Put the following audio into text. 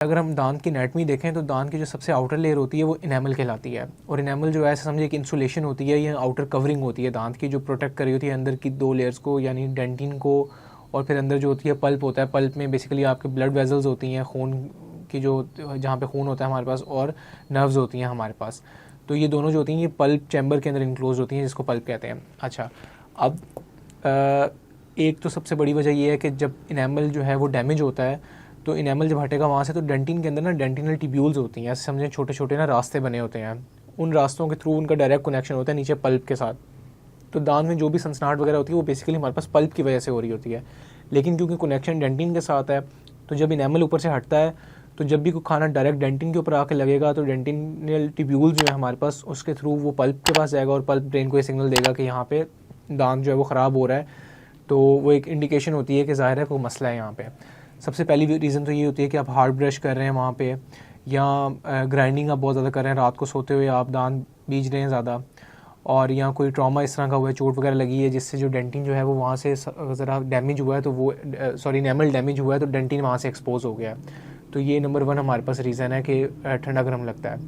अगर हम दांत की एनाटमी देखें तो दांत की जो सबसे आउटर लेयर होती है वो इनेमल कहलाती है, और इनेमल जो है ऐसे समझिए कि इंसुलेशन होती है, ये आउटर कवरिंग होती है दांत की, जो प्रोटेक्ट कर रही होती है अंदर की 2 लेयर्स को, यानी डेंटिन को, और फिर अंदर जो होती है पल्प होता है। पल्प में बेसिकली आपके ब्लड वेजल्स होती हैं, खून की जो, जहाँ पे खून होता है हमारे पास, और नर्व्स होती हैं हमारे पास। तो ये दोनों जो होती हैं ये पल्प चैम्बर के अंदर इंक्लोज होती हैं, जिसको पल्प कहते हैं। अच्छा, अब एक तो सबसे बड़ी वजह ये है कि जब इनेमल जो है वो डैमेज होता है, तो इनेमल जब हटेगा वहाँ से, तो डेंटिन के अंदर ना डेंटिनल ट्यूब्यूल्स होती हैं, ऐसे समझें छोटे छोटे ना रास्ते बने होते हैं, उन रास्तों के थ्रू उनका डायरेक्ट कनेक्शन होता है नीचे पल्प के साथ। तो दांत में जो भी सनसनाहट वगैरह होती है वो बेसिकली हमारे पास पल्प की वजह से हो रही होती है, लेकिन क्योंकि कनेक्शन डेंटिन के साथ है, तो जब इनेमल ऊपर से हटता है, तो जब भी कोई खाना डायरेक्ट डेंटिन के ऊपर आके लगेगा, तो डेंटिनल ट्यूब्यूल्स जो है हमारे पास, उसके थ्रू वो पल्प के पास जाएगा, और पल्प ब्रेन को ये सिग्नल देगा कि यहाँ पे दांत जो है वो ख़राब हो रहा है। तो वो एक इंडिकेशन होती है कि ज़ाहिर है कोई मसला है यहाँ पे। सबसे पहली रीज़न तो ये होती है कि आप हार्ड ब्रश कर रहे हैं वहाँ पे, या ग्राइंडिंग आप बहुत ज़्यादा कर रहे हैं, रात को सोते हुए आप दांत बीज रहे हैं ज़्यादा, और या कोई ट्रॉमा इस तरह का हुआ है, चोट वगैरह लगी है, जिससे जो डेंटिन जो है वो वहाँ से ज़रा डैमेज हुआ है, तो वो इनेमल डैमेज हुआ है, तो डेंटिन वहाँ से एक्सपोज हो गया है। तो ये नंबर 1 हमारे पास रीज़न है कि ठंडा गर्म लगता है।